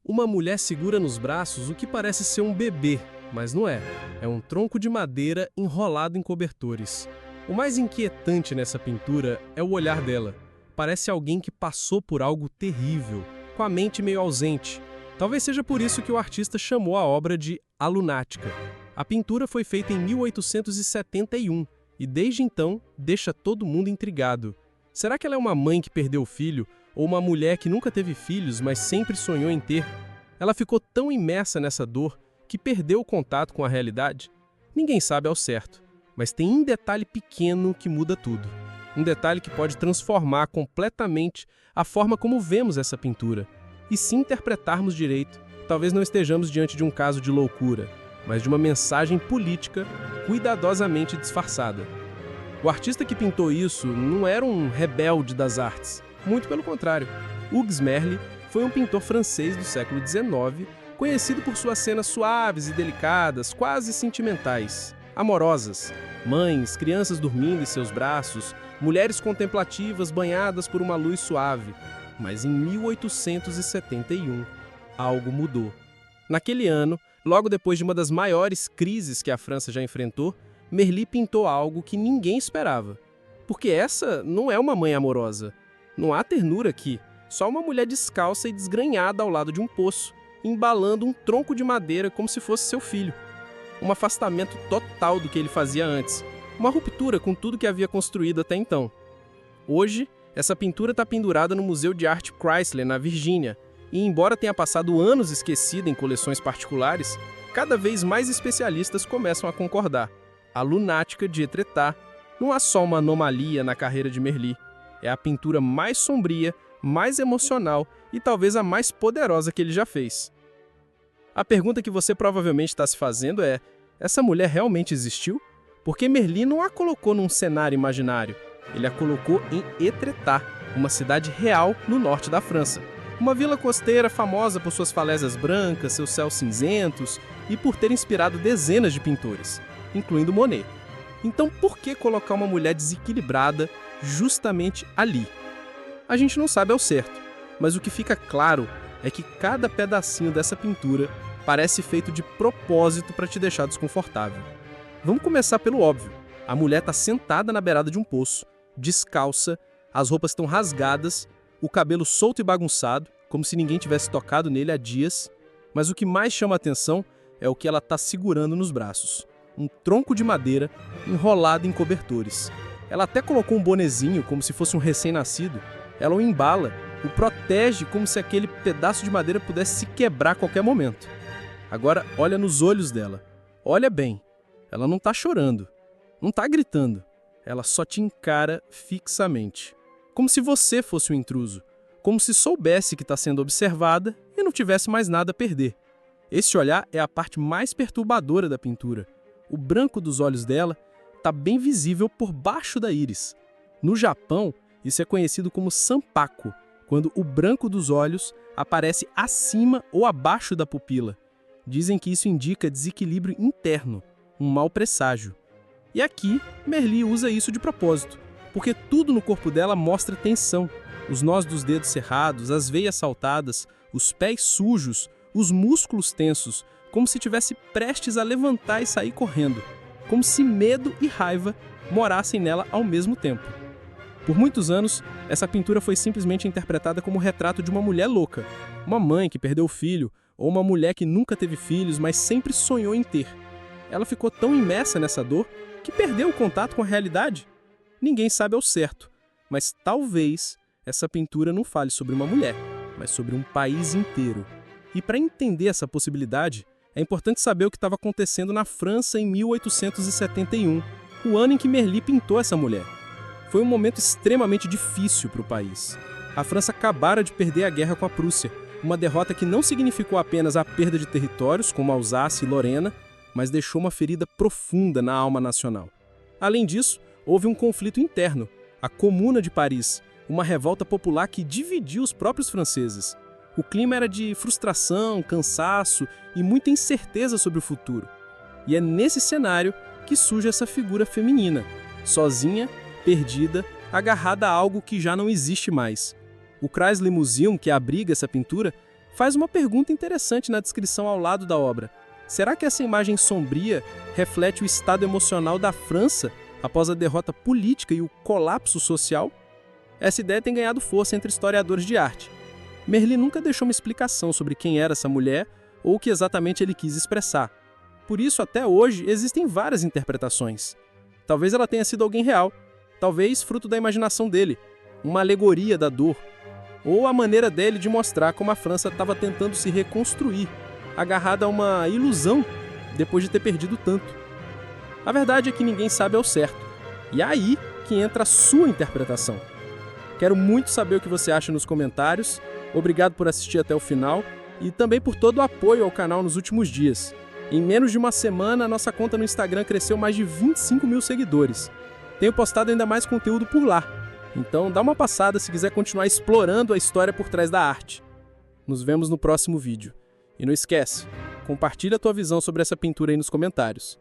Uma mulher segura nos braços o que parece ser um bebê, mas não é. É um tronco de madeira enrolado em cobertores. O mais inquietante nessa pintura é o olhar dela. Parece alguém que passou por algo terrível, com a mente meio ausente. Talvez seja por isso que o artista chamou a obra de A Lunática. A pintura foi feita em 1871 e desde então deixa todo mundo intrigado. Será que ela é uma mãe que perdeu o filho ou uma mulher que nunca teve filhos, mas sempre sonhou em ter? Ela ficou tão imersa nessa dor que perdeu o contato com a realidade? Ninguém sabe ao certo, mas tem um detalhe pequeno que muda tudo. Um detalhe que pode transformar completamente a forma como vemos essa pintura. E se interpretarmos direito, talvez não estejamos diante de um caso de loucura, mas de uma mensagem política cuidadosamente disfarçada. O artista que pintou isso não era um rebelde das artes, muito pelo contrário. Hugues Merle foi um pintor francês do século XIX, conhecido por suas cenas suaves e delicadas, quase sentimentais, amorosas. Mães, crianças dormindo em seus braços, mulheres contemplativas banhadas por uma luz suave. Mas em 1871, algo mudou. Naquele ano, logo depois de uma das maiores crises que a França já enfrentou, Merli pintou algo que ninguém esperava. Porque essa não é uma mãe amorosa. Não há ternura aqui, só uma mulher descalça e desgrenhada ao lado de um poço, embalando um tronco de madeira como se fosse seu filho. Um afastamento total do que ele fazia antes. Uma ruptura com tudo que havia construído até então. Hoje, essa pintura está pendurada no Museu de Arte Chrysler, na Virgínia, e embora tenha passado anos esquecida em coleções particulares, cada vez mais especialistas começam a concordar. A Lunática de Étretat não é só uma anomalia na carreira de Merli, é a pintura mais sombria, mais emocional e talvez a mais poderosa que ele já fez. A pergunta que você provavelmente está se fazendo é: essa mulher realmente existiu? Porque Merli não a colocou num cenário imaginário, ele a colocou em Étretat, uma cidade real no norte da França. Uma vila costeira famosa por suas falésias brancas, seus céus cinzentos e por ter inspirado dezenas de pintores, incluindo Monet. Então por que colocar uma mulher desequilibrada justamente ali? A gente não sabe ao certo, mas o que fica claro é que cada pedacinho dessa pintura parece feito de propósito para te deixar desconfortável. Vamos começar pelo óbvio. A mulher está sentada na beirada de um poço, descalça, as roupas estão rasgadas, o cabelo solto e bagunçado, como se ninguém tivesse tocado nele há dias. Mas o que mais chama a atenção é o que ela está segurando nos braços. Um tronco de madeira enrolado em cobertores. Ela até colocou um bonezinho, como se fosse um recém-nascido. Ela o embala, o protege como se aquele pedaço de madeira pudesse se quebrar a qualquer momento. Agora olha nos olhos dela. Olha bem. Ela não está chorando, não está gritando. Ela só te encara fixamente. Como se você fosse um intruso. Como se soubesse que está sendo observada e não tivesse mais nada a perder. Esse olhar é a parte mais perturbadora da pintura. O branco dos olhos dela está bem visível por baixo da íris. No Japão, isso é conhecido como sanpaku, quando o branco dos olhos aparece acima ou abaixo da pupila. Dizem que isso indica desequilíbrio interno, um mau presságio. E aqui, Merli usa isso de propósito, porque tudo no corpo dela mostra tensão. Os nós dos dedos cerrados, as veias saltadas, os pés sujos, os músculos tensos, como se estivesse prestes a levantar e sair correndo, como se medo e raiva morassem nela ao mesmo tempo. Por muitos anos, essa pintura foi simplesmente interpretada como o retrato de uma mulher louca, uma mãe que perdeu o filho, ou uma mulher que nunca teve filhos, mas sempre sonhou em ter. Ela ficou tão imersa nessa dor que perdeu o contato com a realidade. Ninguém sabe ao certo, mas talvez essa pintura não fale sobre uma mulher, mas sobre um país inteiro. E para entender essa possibilidade, é importante saber o que estava acontecendo na França em 1871, o ano em que Merli pintou essa mulher. Foi um momento extremamente difícil para o país. A França acabara de perder a guerra com a Prússia, uma derrota que não significou apenas a perda de territórios, como Alsácia e Lorena, mas deixou uma ferida profunda na alma nacional. Além disso, houve um conflito interno, a Comuna de Paris, uma revolta popular que dividiu os próprios franceses. O clima era de frustração, cansaço e muita incerteza sobre o futuro. E é nesse cenário que surge essa figura feminina, sozinha, perdida, agarrada a algo que já não existe mais. O Chrysler Museum, que abriga essa pintura, faz uma pergunta interessante na descrição ao lado da obra. Será que essa imagem sombria reflete o estado emocional da França após a derrota política e o colapso social? Essa ideia tem ganhado força entre historiadores de arte. Merli nunca deixou uma explicação sobre quem era essa mulher ou o que exatamente ele quis expressar. Por isso, até hoje, existem várias interpretações. Talvez ela tenha sido alguém real, talvez fruto da imaginação dele, uma alegoria da dor, ou a maneira dele de mostrar como a França estava tentando se reconstruir, agarrada a uma ilusão depois de ter perdido tanto. A verdade é que ninguém sabe ao certo, e é aí que entra a sua interpretação. Quero muito saber o que você acha nos comentários, obrigado por assistir até o final e também por todo o apoio ao canal nos últimos dias. Em menos de uma semana, a nossa conta no Instagram cresceu mais de 25 mil seguidores. Tenho postado ainda mais conteúdo por lá, então dá uma passada se quiser continuar explorando a história por trás da arte. Nos vemos no próximo vídeo. E não esquece, compartilha a tua visão sobre essa pintura aí nos comentários.